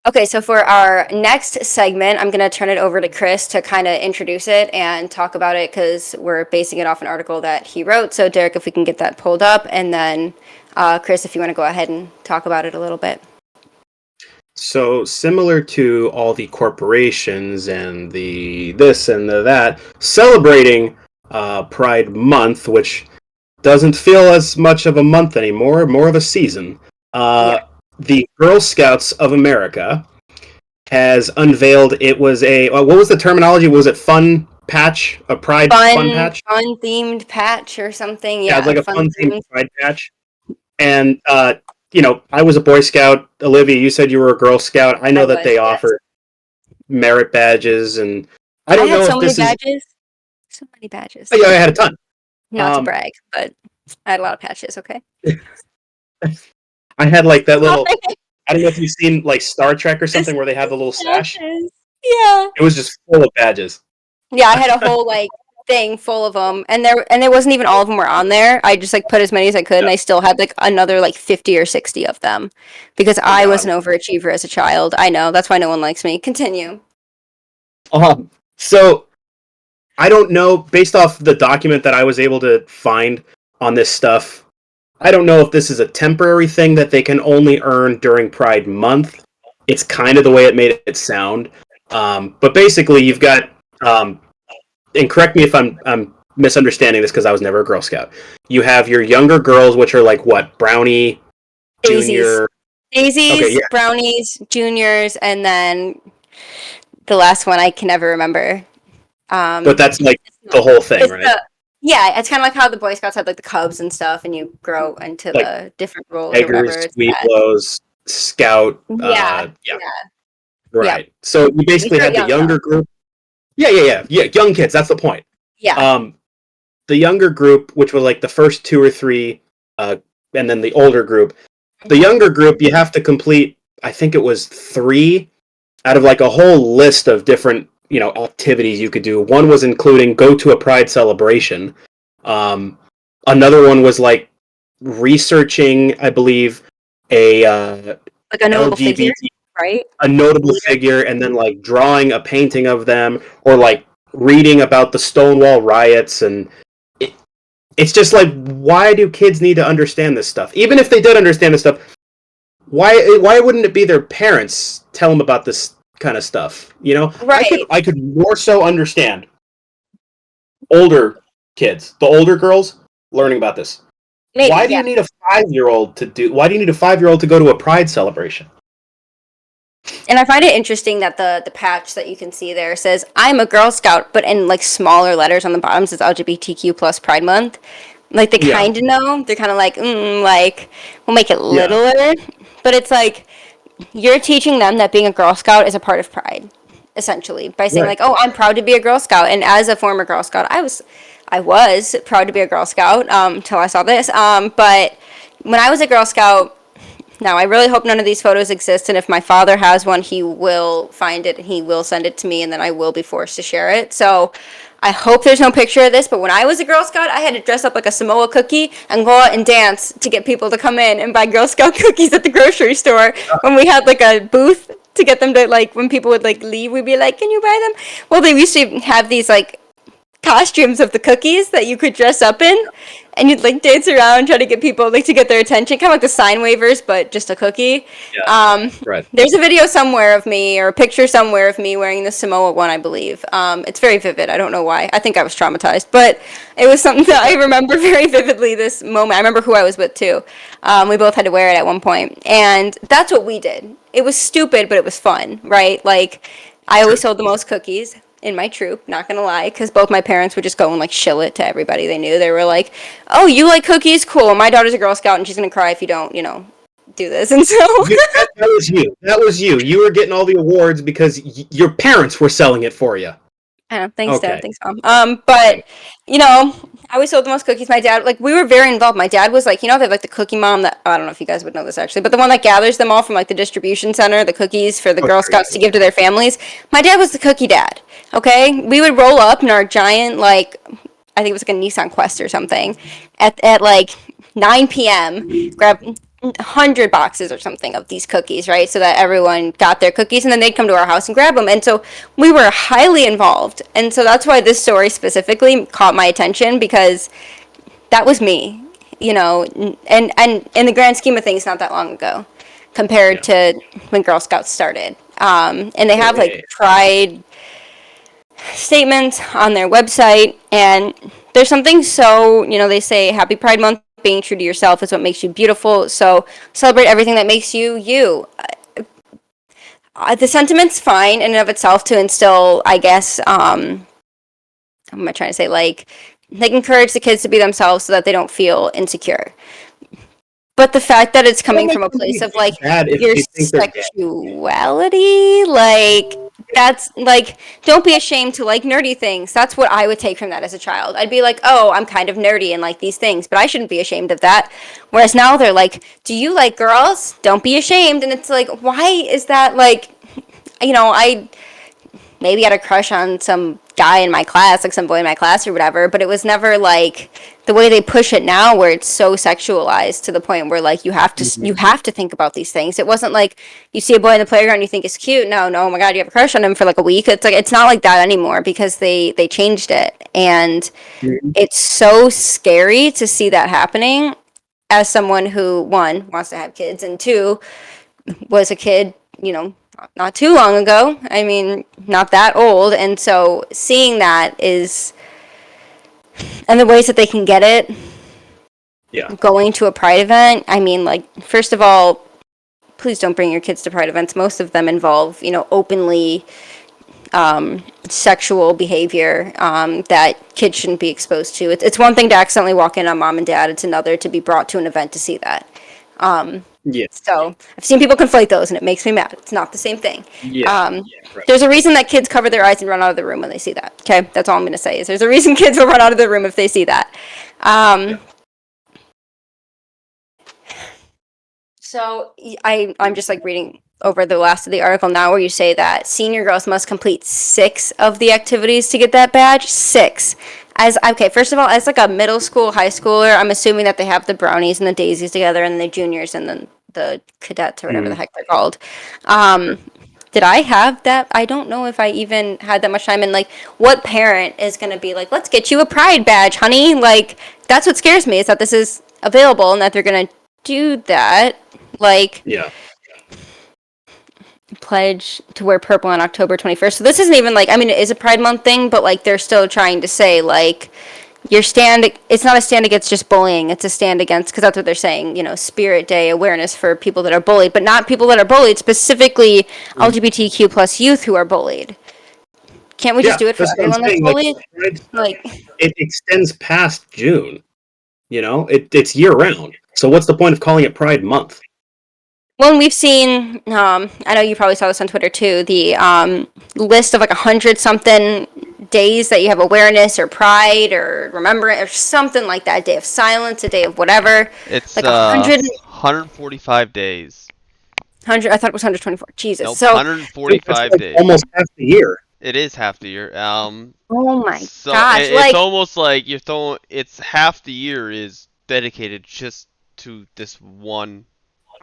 Okay, so for our next segment, I'm going to turn it over to Chris to kind of introduce it and talk about it because we're basing it off an article that he wrote. So, Derek, if we can get that pulled up, and then Chris, if you want to go ahead and talk about it a little bit. So similar to all the corporations and the this and the that, celebrating Pride Month, which doesn't feel as much of a month anymore, more of a season. Yeah. The Girl Scouts of America has unveiled. It was a what was the terminology? Was it fun patch? A Pride fun patch? Fun themed patch or something. Yeah, Yeah, it's like a fun themed themed. Pride patch. And I was a Boy Scout. Olivia, you said you were a Girl Scout. I I know that was, they yes. offer merit badges, and I I don't had know so if many this is. badges. So many badges. Oh, yeah, I had a ton. Not to brag, but I had a lot of patches, okay? I had like that little. I don't know if you've seen like Star Trek or something where they have the little sash. Patches. Yeah. It was just full of badges. Yeah, I had a whole like thing full of them, and there wasn't even all of them were on there. I just like put as many as I could, and I still had like another like 50 or 60 of them because I was God. an overachiever as a child. I know that's why no one likes me. Continue. So I don't know, based off the document that I was able to find on this stuff, I don't know if this is a temporary thing that they can only earn during Pride Month. It's kind of the way it made it sound. But basically, you've got, and correct me if I'm misunderstanding this because I was never a Girl Scout. You have your younger girls, which are like what, Brownie, Junior. Daisies, Okay, yeah. brownies, juniors, and then the last one I can never remember. But that's like the whole thing, right? Yeah, it's kind of like how the Boy Scouts had like the Cubs and stuff, and you grow into like the different roles Eggers, or whatever. Weeblos, Scout. Yeah, Right. So you basically had the younger group. Yeah. Young kids. That's the point. Yeah. The younger group, which was like the first two or three, and then the older group. The younger group, you have to complete. I think it was 3 out of like a whole list of different activities you could do. One was including go to a Pride celebration. Another one was like researching, I believe, like a notable LGBT, figure, right? a notable figure, and then like drawing a painting of them, or like reading about the Stonewall riots. And it's just like, why do kids need to understand this stuff? Even if they did understand this stuff, why wouldn't it be their parents tell them about this kind of stuff? Right. I could more so understand older kids, the older girls, learning about this. Maybe, why do you need a 5-year-old to go to a Pride celebration? And I find it interesting that the patch that you can see there says I'm a Girl Scout, but in like smaller letters on the bottom says LGBTQ plus Pride Month. Like they kind of know. They're kind of like, like we'll make it littler, but it's like you're teaching them that being a Girl Scout is a part of Pride, essentially, by saying like, oh, I'm proud to be a Girl Scout. And as a former Girl Scout, I was proud to be a Girl Scout until I saw this. But when I was a Girl Scout, now I really hope none of these photos exist, and if my father has one, he will find it and he will send it to me, and then I will be forced to share it. So I hope there's no picture of this, but when I was a Girl Scout, I had to dress up like a Samoa cookie and go out and dance to get people to come in and buy Girl Scout cookies at the grocery store. When we had like a booth to get them to, like, when people would like leave, we'd be like, can you buy them? Well, they used to have these like costumes of the cookies that you could dress up in, and you'd like dance around, try to get people like to get their attention, kind of like the sign waivers, but just a cookie. Right. There's a video somewhere of me, or a picture somewhere of me wearing the Samoa one, I believe. It's very vivid. I don't know why. I think I was traumatized, but it was something that I remember very vividly. This moment, I remember who I was with too. We both had to wear it at one point, and that's what we did. It was stupid, but it was fun, right? Like, I always sold the most cookies in my troop, not gonna lie, because both my parents would just go and like shill it to everybody they knew. They were like, oh, you like cookies? Cool. My daughter's a Girl Scout and she's gonna cry if you don't, do this. And so that was you. You were getting all the awards because your parents were selling it for you. I don't think so. Thanks, Mom. But I always sold the most cookies. My dad, like, we were very involved. My dad was like, they have like the cookie mom that, I don't know if you guys would know this actually, but the one that gathers them all from like the distribution center, the cookies for the Girl Scouts to give to their families. My dad was the cookie dad. Okay, we would roll up in our giant, like, I think it was like a Nissan Quest or something, at like 9 p.m. grab 100 boxes or something of these cookies, right? So that everyone got their cookies, and then they'd come to our house and grab them. And so we were highly involved. And so that's why this story specifically caught my attention, because that was me, and in the grand scheme of things, not that long ago compared to when Girl Scouts started. And they have like pride statements on their website, and there's something so, they say Happy Pride Month, being true to yourself is what makes you beautiful, so celebrate everything that makes you you. The sentiment's fine in and of itself to instill, I guess, am I trying to say, like encourage the kids to be themselves so that they don't feel insecure. But the fact that it's coming from a place of like your sexuality, like that's like, don't be ashamed to like nerdy things. That's what I would take from that as a child. I'd be like, oh, I'm kind of nerdy and like these things, but I shouldn't be ashamed of that. Whereas now they're like, do you like girls? Don't be ashamed. And it's like, why is that like, I maybe had a crush on some guy in my class, like some boy in my class or whatever, but it was never like the way they push it now, where it's so sexualized to the point where like you have to think about these things. It wasn't like you see a boy in the playground you think is cute. No, oh my god, you have a crush on him for like a week. It's like, it's not like that anymore, because they changed it, and it's so scary to see that happening as someone who, one, wants to have kids, and two, was a kid, not too long ago. I mean, not that old. And so seeing that is, and the ways that they can get it, going to a pride event. I mean, like, first of all, please don't bring your kids to pride events. Most of them involve, openly sexual behavior that kids shouldn't be exposed to. It's one thing to accidentally walk in on mom and dad. It's another to be brought to an event to see that. So I've seen people conflate those, and it makes me mad. It's not the same thing. Right. There's a reason that kids cover their eyes and run out of the room when they see that. Okay, that's all I'm going to say. Is there's a reason kids will run out of the room if they see that. So I'm just like reading over the last of the article now, where you say that senior girls must complete 6 of the activities to get that badge. 6. First of all, as like a middle school, high schooler, I'm assuming that they have the brownies and the daisies together, and the juniors and then the cadets or whatever the heck they're called. Did I have that? I don't know if I even had that much time. And like, what parent is going to be like, let's get you a pride badge, honey? Like, that's what scares me, is that this is available and that they're going to do that. Like, pledge to wear purple on October 21st. So this isn't even like, I mean, it is a Pride Month thing, but like they're still trying to say like it's not a stand against just bullying, it's a stand against, because that's what they're saying, Spirit Day awareness for people that are bullied, but not people that are bullied, specifically LGBTQ plus youth who are bullied. Can't we just do it for everyone that's bullied? Like, it extends past June. It's year round. So what's the point of calling it Pride Month? Well, we've seen, I know you probably saw this on Twitter too, the list of like 100-something days that you have awareness or pride or remembrance or something like that. A day of silence, a day of whatever. It's like 145 days. 100. I thought it was 124. Jesus. Nope, so 145 days. Almost half the year. It is half the year. Oh my so gosh! It's almost like it's half the year is dedicated just to this one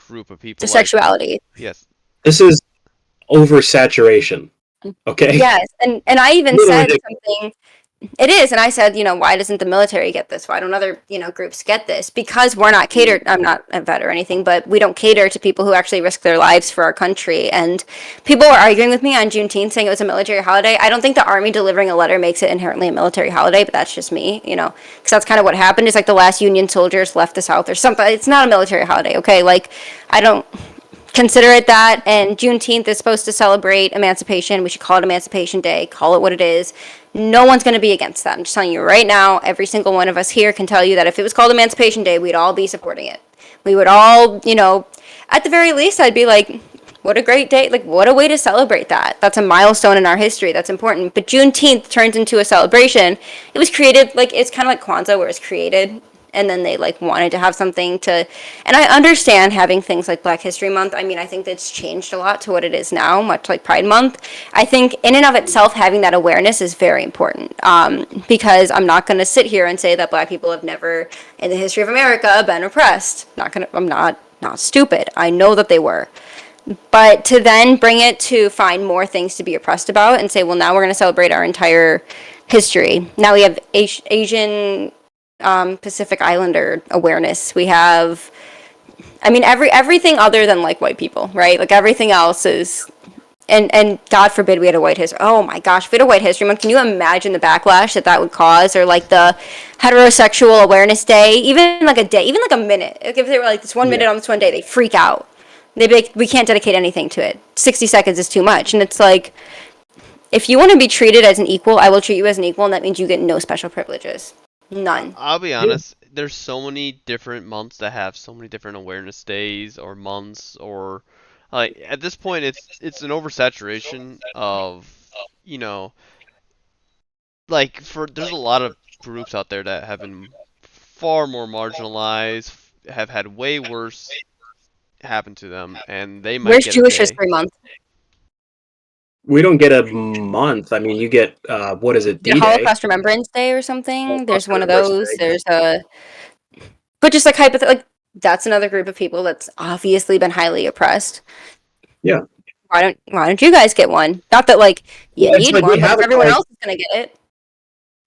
group of people. To sexuality. Yes. This is oversaturation. Okay. Yes, and I even said something. It is, and I said, why doesn't the military get this? Why don't other, groups get this? Because we're not catered. I'm not a vet or anything, but we don't cater to people who actually risk their lives for our country. And people were arguing with me on Juneteenth, saying it was a military holiday. I don't think the Army delivering a letter makes it inherently a military holiday, but that's just me, because that's kind of what happened. Is like the last Union soldiers left the South or something. It's not a military holiday, okay? Like, I don't consider it that, and Juneteenth is supposed to celebrate emancipation. We should call it Emancipation Day. Call it what it is. No one's going to be against that. I'm just telling you right now, every single one of us here can tell you that if it was called Emancipation Day, we'd all be supporting it. We would all, at the very least, I'd be like, what a great day. Like, what a way to celebrate that. That's a milestone in our history. That's important. But Juneteenth turns into a celebration. It was created, it's kind of like Kwanzaa, where it's created, and then they wanted to have something to, and I understand having things like Black History Month. I mean, I think that's changed a lot to what it is now, much like Pride Month. I think in and of itself, having that awareness is very important, because I'm not going to sit here and say that Black people have never in the history of America been oppressed. I'm not not stupid. I know that they were. But to then bring it to find more things to be oppressed about and say, well, now we're going to celebrate our entire history. Now we have Asian Pacific Islander awareness. We have, I mean, everything other than like white people, right? Like everything else is, and God forbid we had a white history. Oh my gosh, if we had a white history month, can you imagine the backlash that would cause? Or like the heterosexual awareness day, even like a day, even like a minute. Like if they were like this 1 minute on this one day, they freak out. They'd be like, we can't dedicate anything to it. 60 seconds is too much. And it's like, if you want to be treated as an equal, I will treat you as an equal, and that means you get no special privileges. None. I'll be honest, there's so many different months that have so many different awareness days or months, or like at this point it's an oversaturation of, you know, like there's a lot of groups out there that have been far more marginalized, have had way worse happen to them, and they might Where's get Jewish a day. History Month? We don't get a month. I mean, you get what is it? The D-Day. Holocaust Remembrance Day or something. Holocaust There's one of Remembrance those. Day. There's a, but just like like that's another group of people that's obviously been highly oppressed. Yeah. Why don't you guys get one? Not that like you Well, it's need like we one, but have if it, everyone like- else is gonna get it.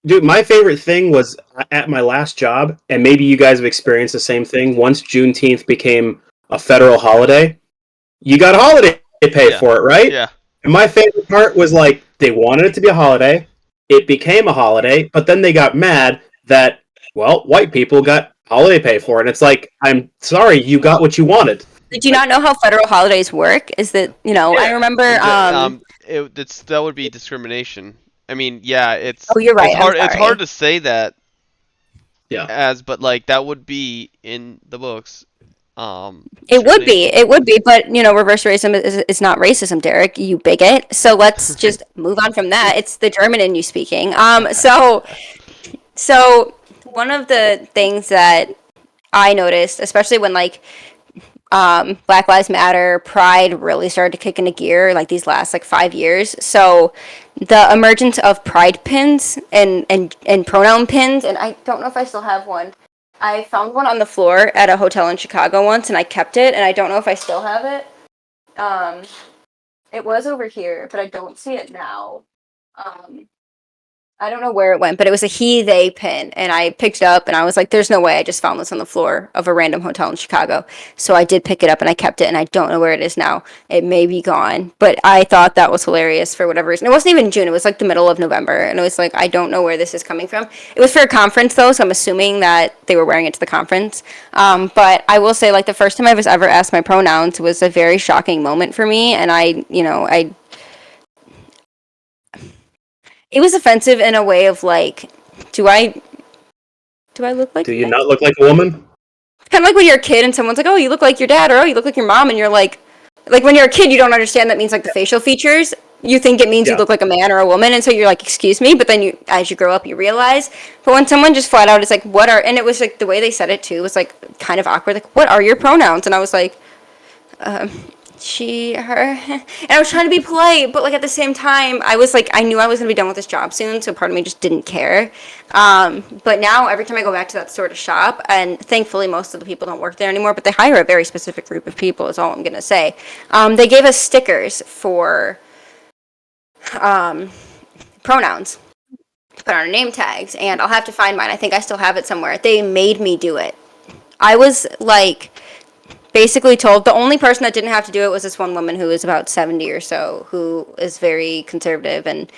Dude, my favorite thing was at my last job, and maybe you guys have experienced the same thing. Once Juneteenth became a federal holiday, you got holiday pay Yeah. for it, right? Yeah. And my favorite part was like they wanted it to be a holiday, it became a holiday, but then they got mad that, well, white people got holiday pay for it. And it's like, I'm sorry, you got what you wanted. Did you not know how federal holidays work? Is that, you know, I remember That would be discrimination. I mean, yeah, it's Oh, you're right, It's I'm hard. It's sorry. hard to say that. Yeah. But like that would be in the books. It would be, but you know, reverse racism is not racism, Derek, you bigot. So let's just move on from that. It's the German in you speaking. So one of the things that I noticed, especially when like Black Lives Matter, Pride really started to kick into gear like these last like 5 years. So the emergence of pride pins and pronoun pins, and I don't know if I still have one. I found one on the floor at a hotel in Chicago once, and I kept it, and I don't know if I still have it. It was over here, but I don't see it now. I don't know where it went, but it was a he, they pin, and I picked it up, and I was like, there's no way I just found this on the floor of a random hotel in Chicago. So I did pick it up, and I kept it, and I don't know where it is now. It may be gone, but I thought that was hilarious for whatever reason. It wasn't even June. It was like the middle of November, and it was like, I don't know where this is coming from. It was for a conference, though, so I'm assuming that they were wearing it to the conference. But I will say, like, the first time I was ever asked my pronouns was a very shocking moment for me, and it was offensive in a way of like, do I look like Do you not look like a woman? kind of like when you're a kid and someone's like, oh, you look like your dad, or oh, you look like your mom, and you're like when you're a kid, you don't understand that means like the facial features. You think it means you Yeah. look like a man or a woman, and so you're like, excuse me, but then you, as you grow up, you realize. But when someone just flat out is like, and it was like the way they said it too was like kind of awkward, like, what are your pronouns? And I was like, she, her, and I was trying to be polite, but like at the same time, I was like, I knew I was gonna be done with this job soon, so part of me just didn't care. But now every time I go back to that store to shop, and thankfully most of the people don't work there anymore, but they hire a very specific group of people, is all I'm gonna say. They gave us stickers for pronouns to put on our name tags, and I'll have to find mine. I think I still have it somewhere. They made me do it. I was like basically told, the only person that didn't have to do it was this one woman who was about 70 or so, who is very conservative, and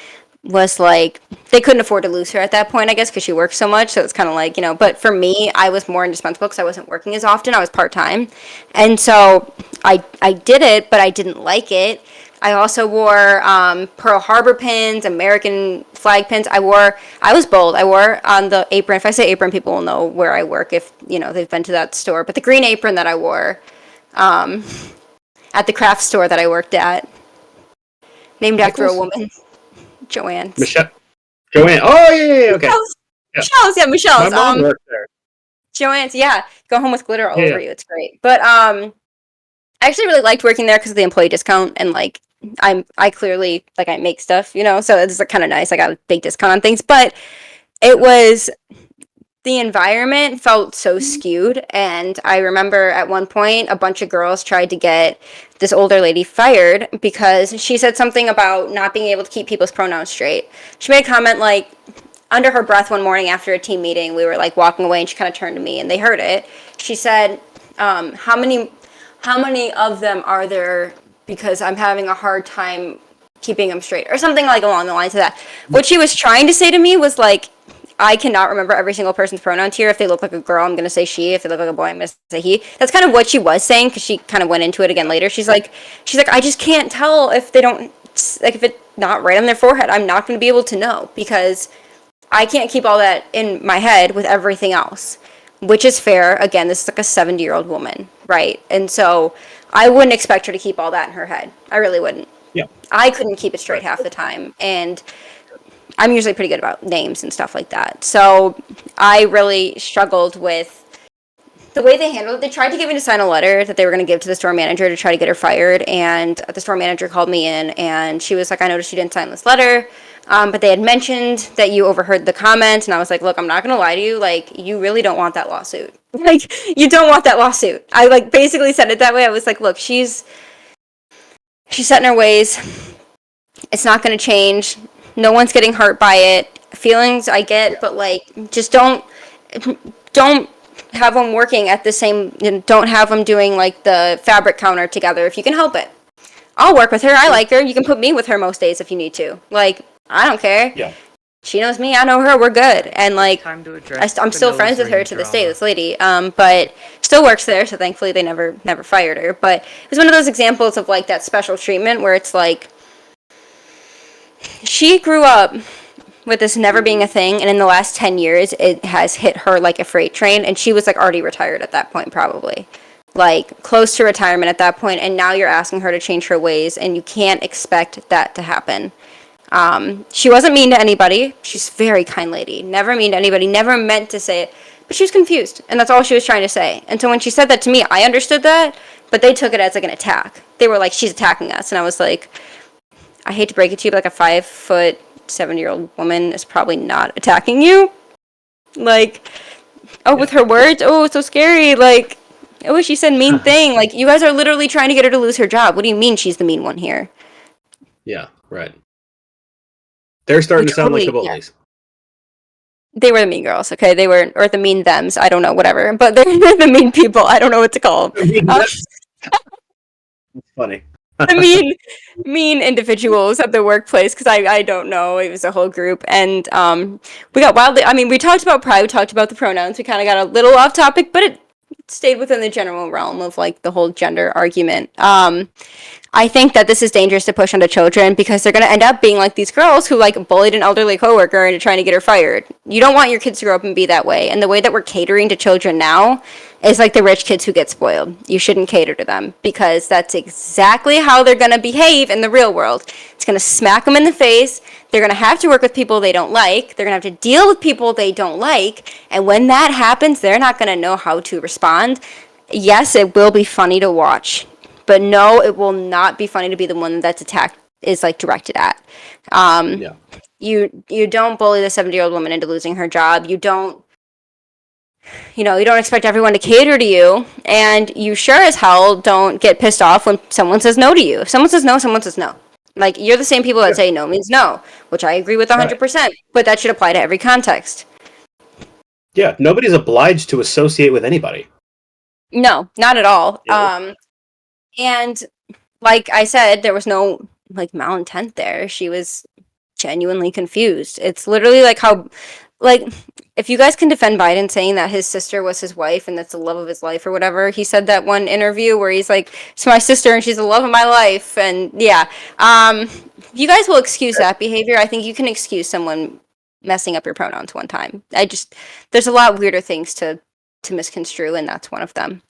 was like, they couldn't afford to lose her at that point, I guess, because she works so much. So it's kind of like, you know, but for me, I was more indispensable because I wasn't working as often. I was part-time. And so I did it, but I didn't like it. I also wore Pearl Harbor pins, American flag pins. I was bold. I wore on the apron. If I say apron, people will know where I work if, you know, they've been to that store. But the green apron that I wore at the craft store that I worked at, named after a woman, Joanne. Joanne. Oh, yeah. Okay. Michelle's. My mom worked there. Joanne's, yeah. Go home with glitter all Yeah. over you. It's great. But I actually really liked working there because of the employee discount, and like I clearly like I make stuff, you know, so it's like, kind of nice. I got a big discount on things, but it was the environment felt so skewed. And I remember at one point, a bunch of girls tried to get this older lady fired because she said something about not being able to keep people's pronouns straight. She made a comment like, under her breath one morning after a team meeting, we were like walking away and she kind of turned to me and they heard it. She said, how many of them are there because I'm having a hard time keeping them straight, or something like along the lines of that. What she was trying to say to me was like, I cannot remember every single person's pronouns here. If they look like a girl, I'm going to say she. If they look like a boy, I'm going to say he. That's kind of what she was saying, because she kind of went into it again later. She's like, I just can't tell if they don't, like, if it's not right on their forehead, I'm not going to be able to know, because I can't keep all that in my head with everything else, which is fair. Again, this is like a 70-year-old woman, right? And so I wouldn't expect her to keep all that in her head. I really wouldn't. Yeah. I couldn't keep it straight half the time. And I'm usually pretty good about names and stuff like that. So I really struggled with the way they handled it. They tried to get me to sign a letter that they were going to give to the store manager to try to get her fired. And the store manager called me in and she was like, I noticed you didn't sign this letter. But they had mentioned that you overheard the comment. And I was like, look, I'm not going to lie to you. Like, you really don't want that lawsuit. Like, you don't want that lawsuit. I like basically said it that way. I was like, look, she's set in her ways. It's not going to change. No one's getting hurt by it. Feelings I get, but like, just don't have them working at the same, don't have them doing like the fabric counter together if you can help it. I'll work with her. I like her. You can put me with her most days if you need to. Like, I don't care. Yeah. She knows me. I know her. We're good. And like, Time to address I'm still the friends with her nose to ring this day, drama. this lady. But still works there. So thankfully they never fired her. But it was one of those examples of like that special treatment where it's like, she grew up with this never being a thing, and in the last 10 years it has hit her like a freight train, and she was like already retired at that point, probably like close to retirement at that point, and now you're asking her to change her ways, and you can't expect that to happen. She wasn't mean to anybody. She's a very kind lady, never mean to anybody, never meant to say it, but she was confused, and that's all she was trying to say. And so when she said that to me, I understood that, but they took it as like an attack. They were like, she's attacking us, and I was like, I hate to break it to you, but like a 5'7" woman is probably not attacking you. Like, oh, with her words, oh, it's so scary. Like, oh, she said mean thing. Like, you guys are literally trying to get her to lose her job. What do you mean she's the mean one here? Yeah, right. They're starting to sound like the Totally, yeah. bullies. They were the mean girls, okay? They were, or the mean thems. I don't know, whatever. But they're the mean people. I don't know what to call them. That's funny. The mean individuals at the workplace, because I don't know, it was a whole group, and we got wildly, I mean, we talked about pride, we talked about the pronouns, we kind of got a little off topic, but it stayed within the general realm of like the whole gender argument. I think that this is dangerous to push onto children, because they're going to end up being like these girls who like bullied an elderly coworker into trying to get her fired. You don't want your kids to grow up and be that way. And the way that we're catering to children now is like the rich kids who get spoiled. You shouldn't cater to them, because that's exactly how they're going to behave in the real world. It's going to smack them in the face. They're going to have to work with people they don't like. They're going to have to deal with people they don't like. And when that happens, they're not going to know how to respond. Yes, it will be funny to watch. But no, it will not be funny to be the one that's attacked, is like directed at. Yeah. You don't bully the 70-year-old woman into losing her job. You don't expect everyone to cater to you, and you sure as hell don't get pissed off when someone says no to you. If someone says no, someone says no. Like, you're the same people that say no means no, which I agree with 100%, but that should apply to every context. Yeah, nobody's obliged to associate with anybody. No, not at all. Yeah. And like I said, there was no like malintent there. She was genuinely confused. It's literally like how, like, if you guys can defend Biden saying that his sister was his wife and that's the love of his life or whatever, he said that one interview where he's like, it's my sister and she's the love of my life. And yeah, you guys will excuse that behavior. I think you can excuse someone messing up your pronouns one time. There's a lot weirder things to misconstrue, and that's one of them.